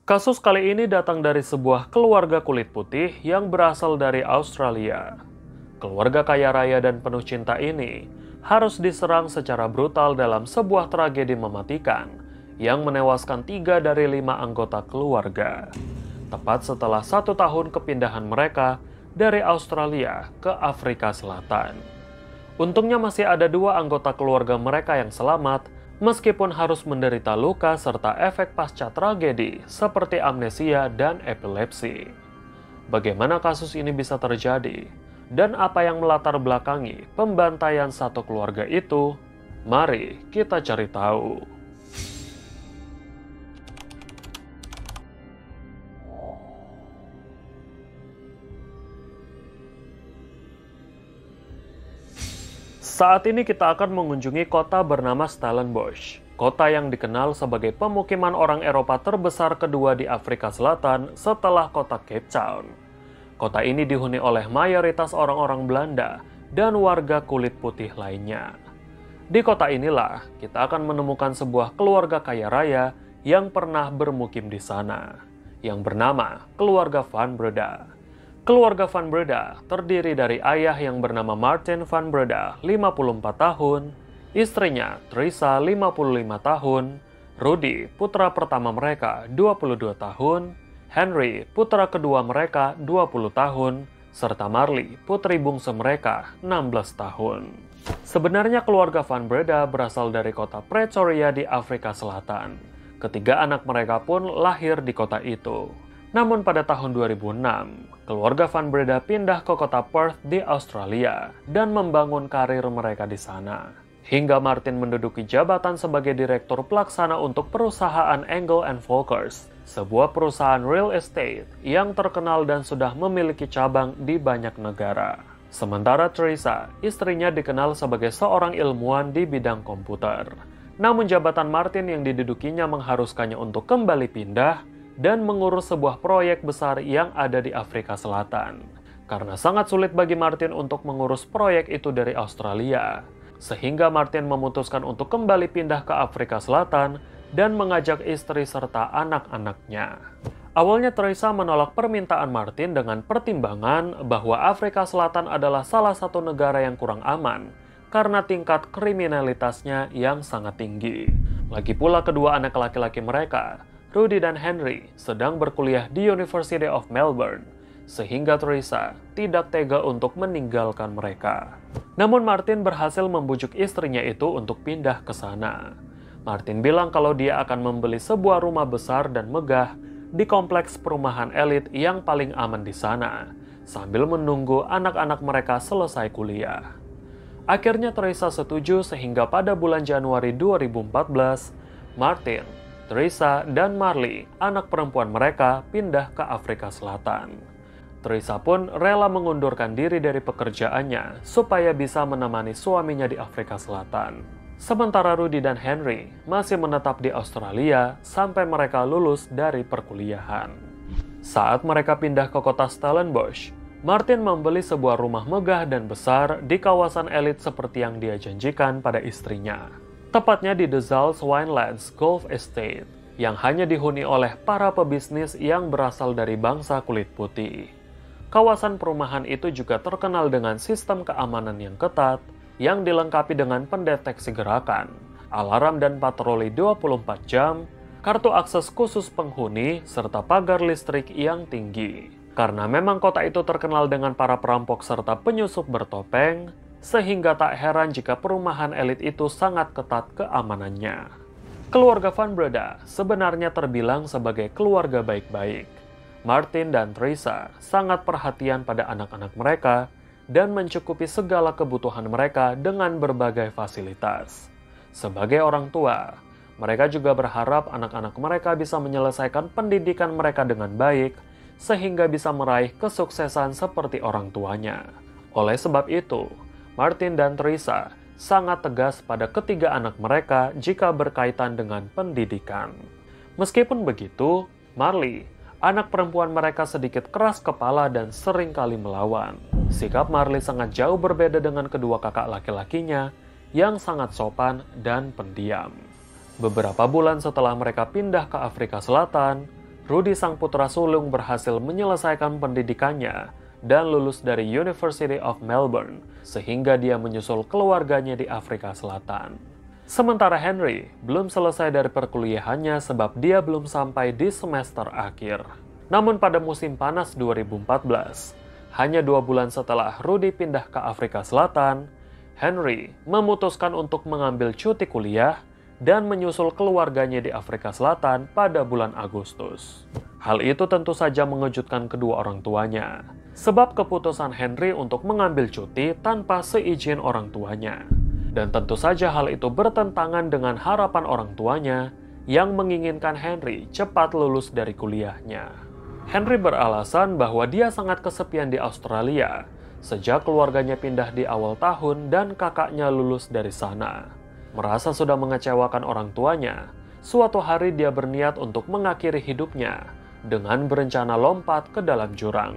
Kasus kali ini datang dari sebuah keluarga kulit putih yang berasal dari Australia. Keluarga kaya raya dan penuh cinta ini harus diserang secara brutal dalam sebuah tragedi mematikan yang menewaskan 3 dari 5 anggota keluarga. Tepat setelah 1 tahun kepindahan mereka dari Australia ke Afrika Selatan. Untungnya masih ada 2 anggota keluarga mereka yang selamat, meskipun harus menderita luka serta efek pasca tragedi seperti amnesia dan epilepsi. Bagaimana kasus ini bisa terjadi? Dan apa yang melatar belakangi pembantaian satu keluarga itu? Mari kita cari tahu. Saat ini kita akan mengunjungi kota bernama Stellenbosch, kota yang dikenal sebagai pemukiman orang Eropa terbesar kedua di Afrika Selatan setelah kota Cape Town. Kota ini dihuni oleh mayoritas orang-orang Belanda dan warga kulit putih lainnya. Di kota inilah kita akan menemukan sebuah keluarga kaya raya yang pernah bermukim di sana, yang bernama keluarga Van Breda. Keluarga Van Breda terdiri dari ayah yang bernama Martin Van Breda, 54 tahun, istrinya Teresa, 55 tahun, Rudy, putra pertama mereka, 22 tahun, Henry, putra kedua mereka, 20 tahun, serta Marley, putri bungsu mereka, 16 tahun. Sebenarnya keluarga Van Breda berasal dari kota Pretoria di Afrika Selatan. Ketiga anak mereka pun lahir di kota itu. Namun pada tahun 2006, keluarga Van Breda pindah ke kota Perth di Australia dan membangun karir mereka di sana. Hingga Martin menduduki jabatan sebagai direktur pelaksana untuk perusahaan Engel & Volkers, sebuah perusahaan real estate yang terkenal dan sudah memiliki cabang di banyak negara. Sementara Teresa, istrinya dikenal sebagai seorang ilmuwan di bidang komputer. Namun jabatan Martin yang didudukinya mengharuskannya untuk kembali pindah dan mengurus sebuah proyek besar yang ada di Afrika Selatan. Karena sangat sulit bagi Martin untuk mengurus proyek itu dari Australia, sehingga Martin memutuskan untuk kembali pindah ke Afrika Selatan dan mengajak istri serta anak-anaknya. Awalnya Teresa menolak permintaan Martin dengan pertimbangan bahwa Afrika Selatan adalah salah satu negara yang kurang aman karena tingkat kriminalitasnya yang sangat tinggi. Lagi pula kedua anak laki-laki mereka, Rudy dan Henry, sedang berkuliah di University of Melbourne, sehingga Teresa tidak tega untuk meninggalkan mereka. Namun Martin berhasil membujuk istrinya itu untuk pindah ke sana. Martin bilang kalau dia akan membeli sebuah rumah besar dan megah di kompleks perumahan elit yang paling aman di sana, sambil menunggu anak-anak mereka selesai kuliah. Akhirnya Teresa setuju sehingga pada bulan Januari 2014, Martin, Teresa, dan Marley, anak perempuan mereka, pindah ke Afrika Selatan. Teresa pun rela mengundurkan diri dari pekerjaannya supaya bisa menemani suaminya di Afrika Selatan. Sementara Rudy dan Henry masih menetap di Australia sampai mereka lulus dari perkuliahan. Saat mereka pindah ke kota Stellenbosch, Martin membeli sebuah rumah megah dan besar di kawasan elit seperti yang dia janjikan pada istrinya. Tepatnya di The Zalz Winelands Golf Estate, yang hanya dihuni oleh para pebisnis yang berasal dari bangsa kulit putih. Kawasan perumahan itu juga terkenal dengan sistem keamanan yang ketat, yang dilengkapi dengan pendeteksi gerakan, alarm dan patroli 24 jam, kartu akses khusus penghuni, serta pagar listrik yang tinggi. Karena memang kota itu terkenal dengan para perampok serta penyusup bertopeng, sehingga tak heran jika perumahan elit itu sangat ketat keamanannya. Keluarga Van Breda sebenarnya terbilang sebagai keluarga baik-baik. Martin dan Teresa sangat perhatian pada anak-anak mereka dan mencukupi segala kebutuhan mereka dengan berbagai fasilitas. Sebagai orang tua, mereka juga berharap anak-anak mereka bisa menyelesaikan pendidikan mereka dengan baik, sehingga bisa meraih kesuksesan seperti orang tuanya. Oleh sebab itu, Martin dan Teresa sangat tegas pada ketiga anak mereka jika berkaitan dengan pendidikan. Meskipun begitu, Marley, anak perempuan mereka sedikit keras kepala dan sering kali melawan. Sikap Marley sangat jauh berbeda dengan kedua kakak laki-lakinya yang sangat sopan dan pendiam. Beberapa bulan setelah mereka pindah ke Afrika Selatan, Rudy sang putra sulung berhasil menyelesaikan pendidikannya dan lulus dari University of Melbourne, sehingga dia menyusul keluarganya di Afrika Selatan. Sementara Henry belum selesai dari perkuliahannya sebab dia belum sampai di semester akhir. Namun pada musim panas 2014, hanya 2 bulan setelah Rudy pindah ke Afrika Selatan, Henry memutuskan untuk mengambil cuti kuliah dan menyusul keluarganya di Afrika Selatan pada bulan Agustus. Hal itu tentu saja mengejutkan kedua orang tuanya, sebab keputusan Henry untuk mengambil cuti tanpa seizin orang tuanya. Dan tentu saja hal itu bertentangan dengan harapan orang tuanya yang menginginkan Henry cepat lulus dari kuliahnya. Henry beralasan bahwa dia sangat kesepian di Australia sejak keluarganya pindah di awal tahun dan kakaknya lulus dari sana. Merasa sudah mengecewakan orang tuanya, suatu hari dia berniat untuk mengakhiri hidupnya dengan berencana lompat ke dalam jurang.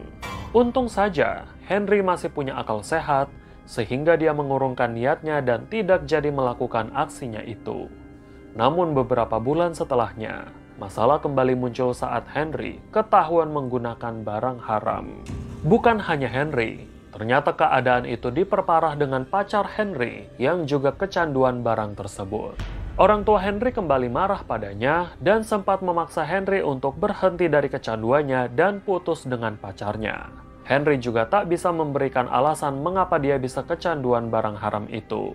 Untung saja Henry masih punya akal sehat sehingga dia mengurungkan niatnya dan tidak jadi melakukan aksinya itu. Namun beberapa bulan setelahnya, masalah kembali muncul saat Henry ketahuan menggunakan barang haram. Bukan hanya Henry, ternyata keadaan itu diperparah dengan pacar Henry yang juga kecanduan barang tersebut. Orang tua Henry kembali marah padanya dan sempat memaksa Henry untuk berhenti dari kecanduannya dan putus dengan pacarnya. Henry juga tak bisa memberikan alasan mengapa dia bisa kecanduan barang haram itu.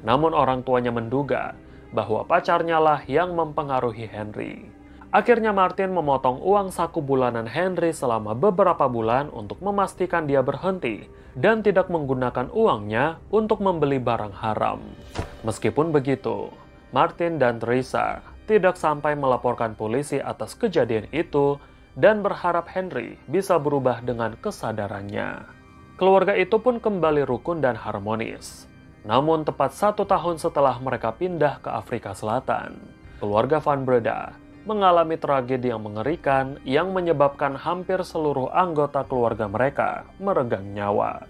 Namun orang tuanya menduga bahwa pacarnya lah yang mempengaruhi Henry. Akhirnya Martin memotong uang saku bulanan Henry selama beberapa bulan untuk memastikan dia berhenti dan tidak menggunakan uangnya untuk membeli barang haram. Meskipun begitu, Martin dan Teresa tidak sampai melaporkan polisi atas kejadian itu dan berharap Henry bisa berubah dengan kesadarannya. Keluarga itu pun kembali rukun dan harmonis. Namun tepat 1 tahun setelah mereka pindah ke Afrika Selatan, keluarga Van Breda mengalami tragedi yang mengerikan yang menyebabkan hampir seluruh anggota keluarga mereka meregang nyawa.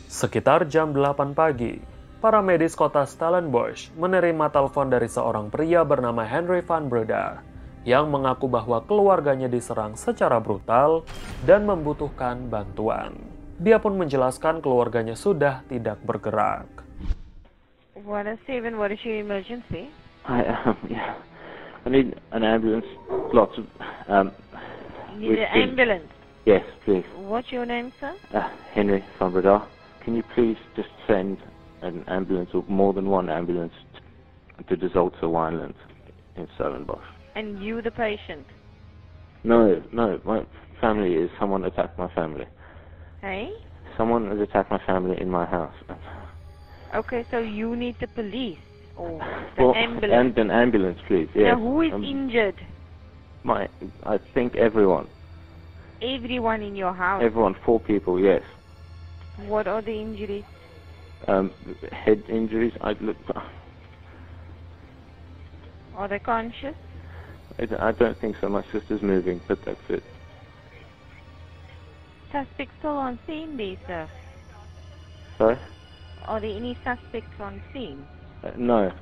Sekitar jam 8 pagi, para medis kota Stellenbosch menerima telepon dari seorang pria bernama Henry Van Breda yang mengaku bahwa keluarganya diserang secara brutal dan membutuhkan bantuan. Dia pun menjelaskan keluarganya sudah tidak bergerak. What is your emergency? Yeah. I need an ambulance. Lots of You need an ambulance. Yes, please. What's your name, sir? Henry van Breda. Can you please just send an ambulance or more than one ambulance to De Zolter Wineland in Stellenbosch? And you, the patient? No. My family is someone attacked my family. Hey? Someone has attacked my family in my house. Okay, so you need the police or the ambulance. And an ambulance, please. Yes. Now, who is injured? I think everyone. Everyone in your house? Everyone, 4 people, yes. What are the injuries? Head injuries. Are they conscious? I don't think so. My sister's moving, but that's it. Suspects still on scene, there, sir? Sorry? Are there any suspects on scene? No.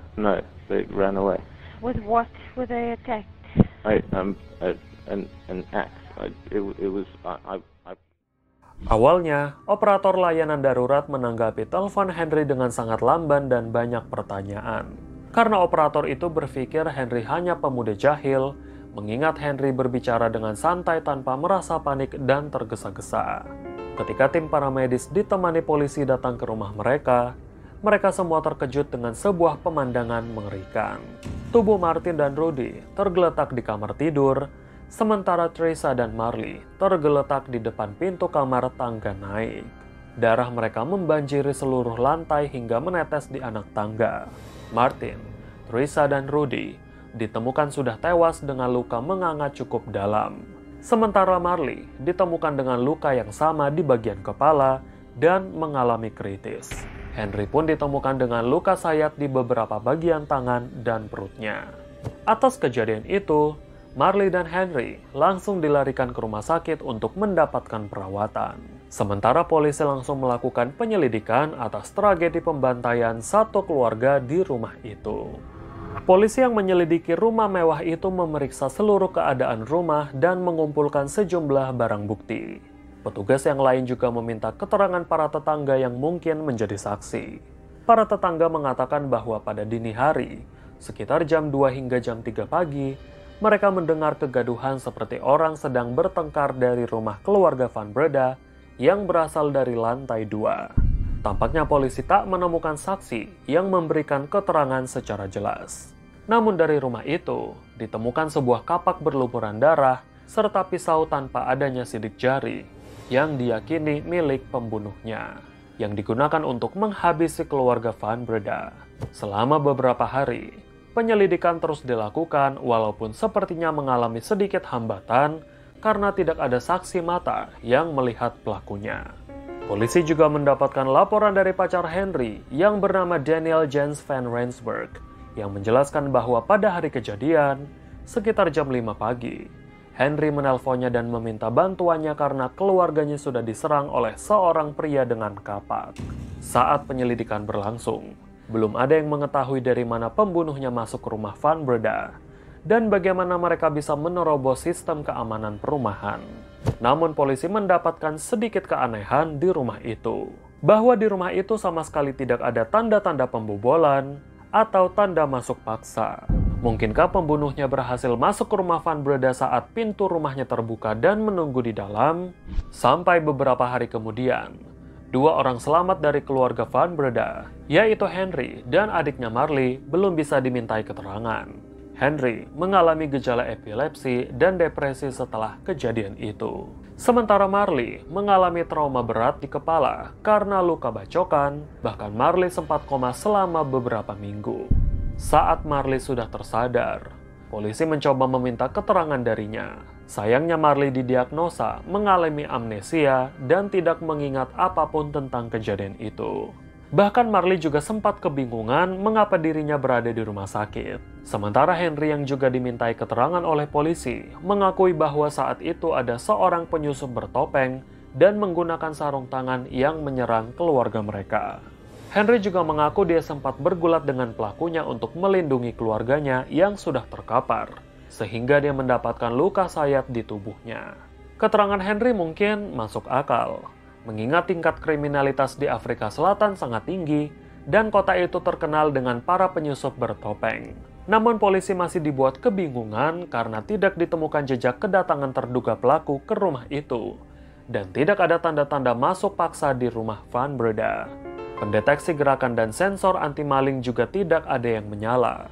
They ran away. With what were they attacked? An axe. Awalnya, operator layanan darurat menanggapi telepon Henry dengan sangat lamban dan banyak pertanyaan. Karena operator itu berpikir Henry hanya pemuda jahil, mengingat Henry berbicara dengan santai tanpa merasa panik dan tergesa-gesa. Ketika tim paramedis ditemani polisi datang ke rumah mereka semua terkejut dengan sebuah pemandangan mengerikan. Tubuh Martin dan Rudy tergeletak di kamar tidur, sementara Teresa dan Marley tergeletak di depan pintu kamar tangga naik. Darah mereka membanjiri seluruh lantai hingga menetes di anak tangga. Martin, Teresa, dan Rudy ditemukan sudah tewas dengan luka menganga cukup dalam. Sementara Marley ditemukan dengan luka yang sama di bagian kepala dan mengalami kritis. Henry pun ditemukan dengan luka sayat di beberapa bagian tangan dan perutnya. Atas kejadian itu, Marley dan Henry langsung dilarikan ke rumah sakit untuk mendapatkan perawatan. Sementara polisi langsung melakukan penyelidikan atas tragedi pembantaian satu keluarga di rumah itu. Polisi yang menyelidiki rumah mewah itu memeriksa seluruh keadaan rumah dan mengumpulkan sejumlah barang bukti. Petugas yang lain juga meminta keterangan para tetangga yang mungkin menjadi saksi. Para tetangga mengatakan bahwa pada dini hari, sekitar jam 2 hingga jam 3 pagi, mereka mendengar kegaduhan seperti orang sedang bertengkar dari rumah keluarga Van Breda yang berasal dari lantai 2. Tampaknya polisi tak menemukan saksi yang memberikan keterangan secara jelas. Namun dari rumah itu, ditemukan sebuah kapak berlumuran darah serta pisau tanpa adanya sidik jari yang diyakini milik pembunuhnya, yang digunakan untuk menghabisi keluarga Van Breda. Selama beberapa hari, penyelidikan terus dilakukan walaupun sepertinya mengalami sedikit hambatan karena tidak ada saksi mata yang melihat pelakunya. Polisi juga mendapatkan laporan dari pacar Henry yang bernama Daniel Jens van Rensburg yang menjelaskan bahwa pada hari kejadian, sekitar jam 5 pagi, Henry menelponnya dan meminta bantuannya karena keluarganya sudah diserang oleh seorang pria dengan kapak. Saat penyelidikan berlangsung, belum ada yang mengetahui dari mana pembunuhnya masuk ke rumah Van Breda dan bagaimana mereka bisa menerobos sistem keamanan perumahan. Namun polisi mendapatkan sedikit keanehan di rumah itu. Bahwa di rumah itu sama sekali tidak ada tanda-tanda pembobolan atau tanda masuk paksa. Mungkinkah pembunuhnya berhasil masuk ke rumah Van Breda saat pintu rumahnya terbuka dan menunggu di dalam? Sampai beberapa hari kemudian, 2 orang selamat dari keluarga Van Breda, yaitu Henry dan adiknya Marley, belum bisa dimintai keterangan. Henry mengalami gejala epilepsi dan depresi setelah kejadian itu. Sementara Marley mengalami trauma berat di kepala karena luka bacokan, bahkan Marley sempat koma selama beberapa minggu. Saat Marley sudah tersadar, polisi mencoba meminta keterangan darinya. Sayangnya Marley didiagnosa mengalami amnesia dan tidak mengingat apapun tentang kejadian itu. Bahkan Marley juga sempat kebingungan mengapa dirinya berada di rumah sakit. Sementara Henry yang juga dimintai keterangan oleh polisi mengakui bahwa saat itu ada seorang penyusup bertopeng dan menggunakan sarung tangan yang menyerang keluarga mereka. Henry juga mengaku dia sempat bergulat dengan pelakunya untuk melindungi keluarganya yang sudah terkapar, sehingga dia mendapatkan luka sayat di tubuhnya. Keterangan Henry mungkin masuk akal, mengingat tingkat kriminalitas di Afrika Selatan sangat tinggi dan kota itu terkenal dengan para penyusup bertopeng. Namun polisi masih dibuat kebingungan karena tidak ditemukan jejak kedatangan terduga pelaku ke rumah itu dan tidak ada tanda-tanda masuk paksa di rumah Van Breda. Pendeteksi gerakan dan sensor anti-maling juga tidak ada yang menyala.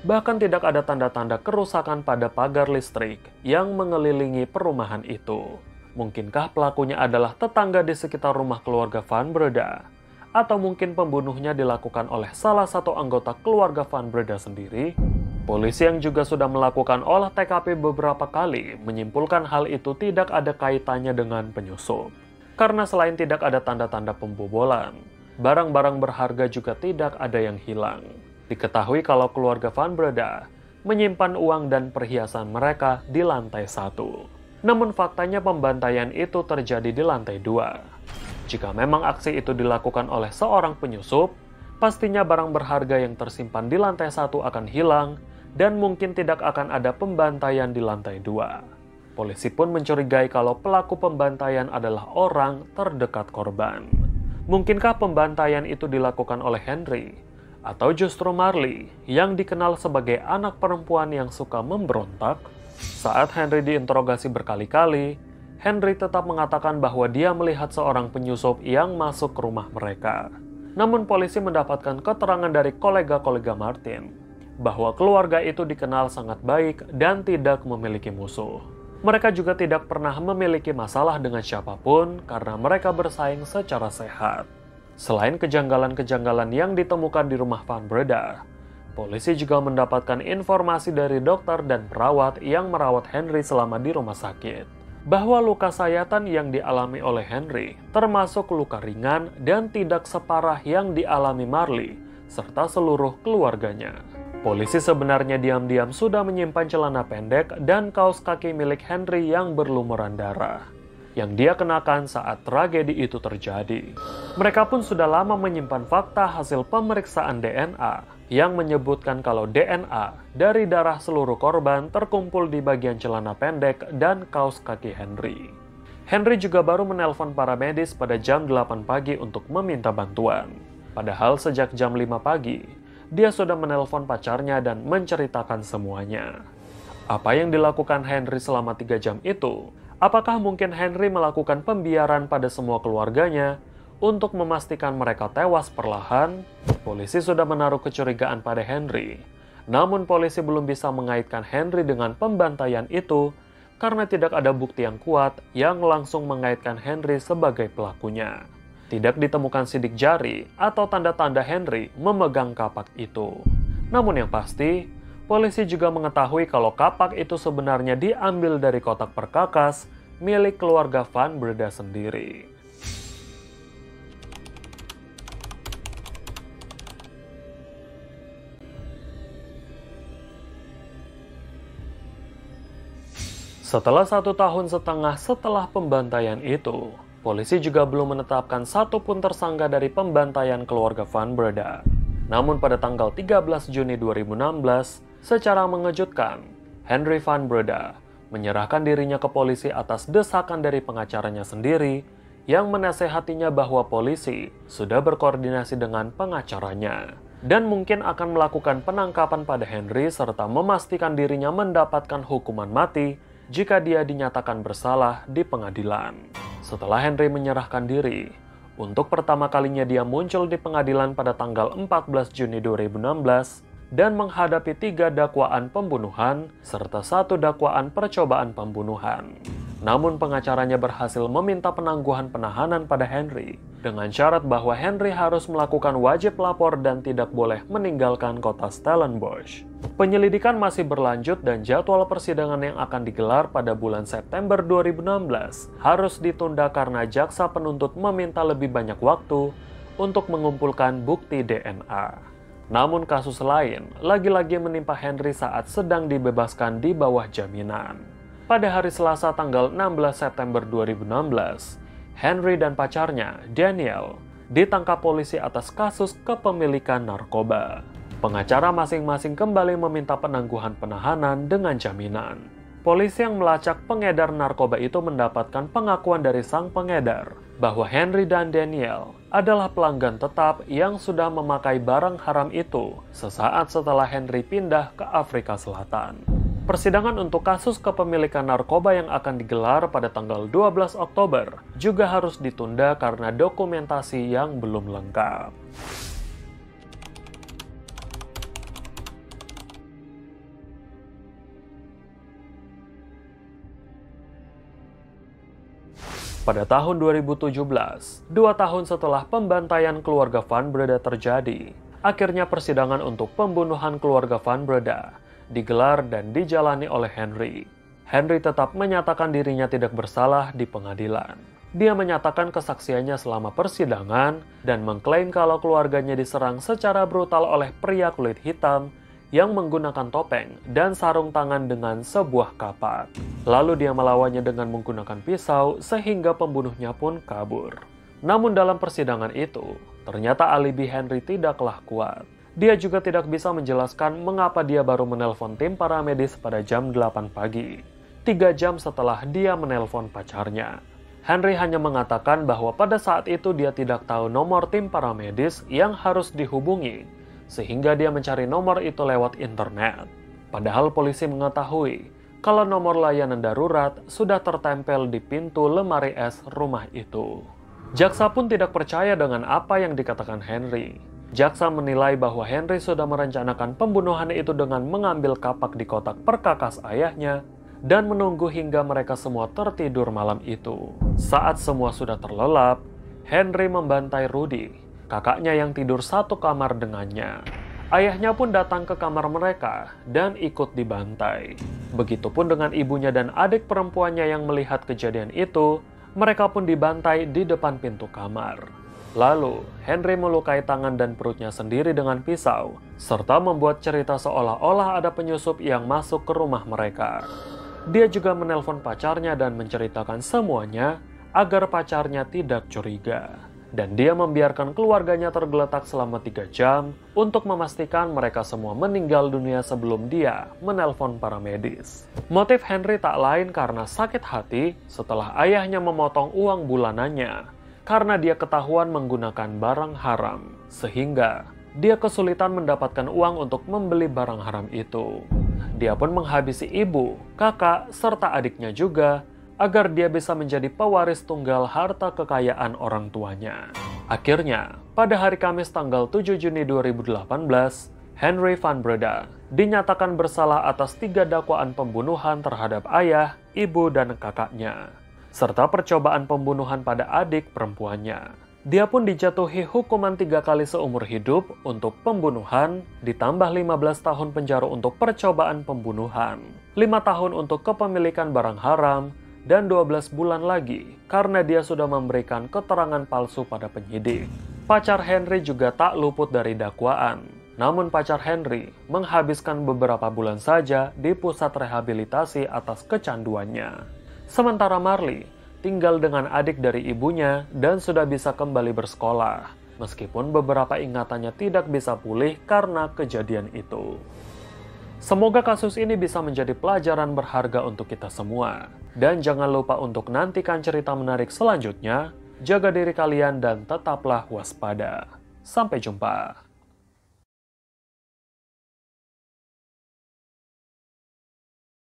Bahkan tidak ada tanda-tanda kerusakan pada pagar listrik yang mengelilingi perumahan itu. Mungkinkah pelakunya adalah tetangga di sekitar rumah keluarga Van Breda? Atau mungkin pembunuhnya dilakukan oleh salah satu anggota keluarga Van Breda sendiri? Polisi yang juga sudah melakukan olah TKP beberapa kali menyimpulkan hal itu tidak ada kaitannya dengan penyusup. Karena selain tidak ada tanda-tanda pembobolan, barang-barang berharga juga tidak ada yang hilang. Diketahui kalau keluarga Van Breda menyimpan uang dan perhiasan mereka di lantai 1. Namun faktanya pembantaian itu terjadi di lantai 2. Jika memang aksi itu dilakukan oleh seorang penyusup, pastinya barang berharga yang tersimpan di lantai 1 akan hilang dan mungkin tidak akan ada pembantaian di lantai 2. Polisi pun mencurigai kalau pelaku pembantaian adalah orang terdekat korban. Mungkinkah pembantaian itu dilakukan oleh Henry? Atau justru Marley yang dikenal sebagai anak perempuan yang suka memberontak? Saat Henry diinterogasi berkali-kali, Henry tetap mengatakan bahwa dia melihat seorang penyusup yang masuk ke rumah mereka. Namun polisi mendapatkan keterangan dari kolega-kolega Martin bahwa keluarga itu dikenal sangat baik dan tidak memiliki musuh. Mereka juga tidak pernah memiliki masalah dengan siapapun karena mereka bersaing secara sehat. Selain kejanggalan-kejanggalan yang ditemukan di rumah Van Breda, polisi juga mendapatkan informasi dari dokter dan perawat yang merawat Henry selama di rumah sakit, bahwa luka sayatan yang dialami oleh Henry termasuk luka ringan dan tidak separah yang dialami Marley serta seluruh keluarganya. Polisi sebenarnya diam-diam sudah menyimpan celana pendek dan kaos kaki milik Henry yang berlumuran darah. yang dia kenakan saat tragedi itu terjadi. Mereka pun sudah lama menyimpan fakta hasil pemeriksaan DNA yang menyebutkan kalau DNA dari darah seluruh korban terkumpul di bagian celana pendek dan kaos kaki Henry. Henry juga baru menelpon para medis pada jam 8 pagi untuk meminta bantuan. Padahal sejak jam 5 pagi, dia sudah menelpon pacarnya dan menceritakan semuanya. Apa yang dilakukan Henry selama 3 jam itu? Apakah mungkin Henry melakukan pembiaran pada semua keluarganya untuk memastikan mereka tewas perlahan? Polisi sudah menaruh kecurigaan pada Henry. Namun polisi belum bisa mengaitkan Henry dengan pembantaian itu karena tidak ada bukti yang kuat yang langsung mengaitkan Henry sebagai pelakunya. Tidak ditemukan sidik jari atau tanda-tanda Henry memegang kapak itu. Namun yang pasti, polisi juga mengetahui kalau kapak itu sebenarnya diambil dari kotak perkakas milik keluarga Van Breda sendiri. Setelah 1,5 tahun setelah pembantaian itu, polisi juga belum menetapkan satupun tersangka dari pembantaian keluarga Van Breda. Namun pada tanggal 13 Juni 2016, secara mengejutkan, Henry Van Breda menyerahkan dirinya ke polisi atas desakan dari pengacaranya sendiri yang menasehatinya bahwa polisi sudah berkoordinasi dengan pengacaranya dan mungkin akan melakukan penangkapan pada Henry serta memastikan dirinya mendapatkan hukuman mati jika dia dinyatakan bersalah di pengadilan. Setelah Henry menyerahkan diri, untuk pertama kalinya dia muncul di pengadilan pada tanggal 14 Juni 2016 dan menghadapi 3 dakwaan pembunuhan serta 1 dakwaan percobaan pembunuhan. Namun pengacaranya berhasil meminta penangguhan penahanan pada Henry dengan syarat bahwa Henry harus melakukan wajib lapor dan tidak boleh meninggalkan kota Stellenbosch. Penyelidikan masih berlanjut dan jadwal persidangan yang akan digelar pada bulan September 2016 harus ditunda karena jaksa penuntut meminta lebih banyak waktu untuk mengumpulkan bukti DNA. Namun kasus lain lagi-lagi menimpa Henry saat sedang dibebaskan di bawah jaminan. Pada hari Selasa tanggal 16 September 2016, Henry dan pacarnya, Daniel, ditangkap polisi atas kasus kepemilikan narkoba. Pengacara masing-masing kembali meminta penangguhan penahanan dengan jaminan. Polisi yang melacak pengedar narkoba itu mendapatkan pengakuan dari sang pengedar bahwa Henry dan Daniel adalah pelanggan tetap yang sudah memakai barang haram itu sesaat setelah Henry pindah ke Afrika Selatan. Persidangan untuk kasus kepemilikan narkoba yang akan digelar pada tanggal 12 Oktober juga harus ditunda karena dokumentasi yang belum lengkap. Pada tahun 2017, 2 tahun setelah pembantaian keluarga Van Breda terjadi, akhirnya persidangan untuk pembunuhan keluarga Van Breda digelar dan dijalani oleh Henry. Henry tetap menyatakan dirinya tidak bersalah di pengadilan. Dia menyatakan kesaksiannya selama persidangan dan mengklaim kalau keluarganya diserang secara brutal oleh pria kulit hitam yang menggunakan topeng dan sarung tangan dengan sebuah kapak. Lalu dia melawannya dengan menggunakan pisau sehingga pembunuhnya pun kabur. Namun dalam persidangan itu, ternyata alibi Henry tidaklah kuat. Dia juga tidak bisa menjelaskan mengapa dia baru menelpon tim paramedis pada jam 8 pagi, 3 jam setelah dia menelpon pacarnya. Henry hanya mengatakan bahwa pada saat itu dia tidak tahu nomor tim paramedis yang harus dihubungi, sehingga dia mencari nomor itu lewat internet. Padahal polisi mengetahui kalau nomor layanan darurat sudah tertempel di pintu lemari es rumah itu. Jaksa pun tidak percaya dengan apa yang dikatakan Henry. Jaksa menilai bahwa Henry sudah merencanakan pembunuhan itu dengan mengambil kapak di kotak perkakas ayahnya dan menunggu hingga mereka semua tertidur malam itu. Saat semua sudah terlelap, Henry membantai Rudy, kakaknya yang tidur satu kamar dengannya. Ayahnya pun datang ke kamar mereka dan ikut dibantai. Begitupun dengan ibunya dan adik perempuannya yang melihat kejadian itu, mereka pun dibantai di depan pintu kamar. Lalu, Henry melukai tangan dan perutnya sendiri dengan pisau, serta membuat cerita seolah-olah ada penyusup yang masuk ke rumah mereka. Dia juga menelpon pacarnya dan menceritakan semuanya agar pacarnya tidak curiga. Dan dia membiarkan keluarganya tergeletak selama 3 jam untuk memastikan mereka semua meninggal dunia sebelum dia menelpon para medis. Motif Henry tak lain karena sakit hati setelah ayahnya memotong uang bulanannya karena dia ketahuan menggunakan barang haram, sehingga dia kesulitan mendapatkan uang untuk membeli barang haram itu. Dia pun menghabisi ibu, kakak, serta adiknya juga agar dia bisa menjadi pewaris tunggal harta kekayaan orang tuanya. Akhirnya, pada hari Kamis tanggal 7 Juni 2018, Henry Van Breda dinyatakan bersalah atas 3 dakwaan pembunuhan terhadap ayah, ibu, dan kakaknya, serta percobaan pembunuhan pada adik perempuannya. Dia pun dijatuhi hukuman 3 kali seumur hidup untuk pembunuhan, ditambah 15 tahun penjara untuk percobaan pembunuhan, 5 tahun untuk kepemilikan barang haram, dan 12 bulan lagi karena dia sudah memberikan keterangan palsu pada penyidik. Pacar Henry juga tak luput dari dakwaan. Namun pacar Henry menghabiskan beberapa bulan saja di pusat rehabilitasi atas kecanduannya. Sementara Marley tinggal dengan adik dari ibunya dan sudah bisa kembali bersekolah, meskipun beberapa ingatannya tidak bisa pulih karena kejadian itu. Semoga kasus ini bisa menjadi pelajaran berharga untuk kita semua. Dan jangan lupa untuk nantikan cerita menarik selanjutnya. Jaga diri kalian dan tetaplah waspada. Sampai jumpa.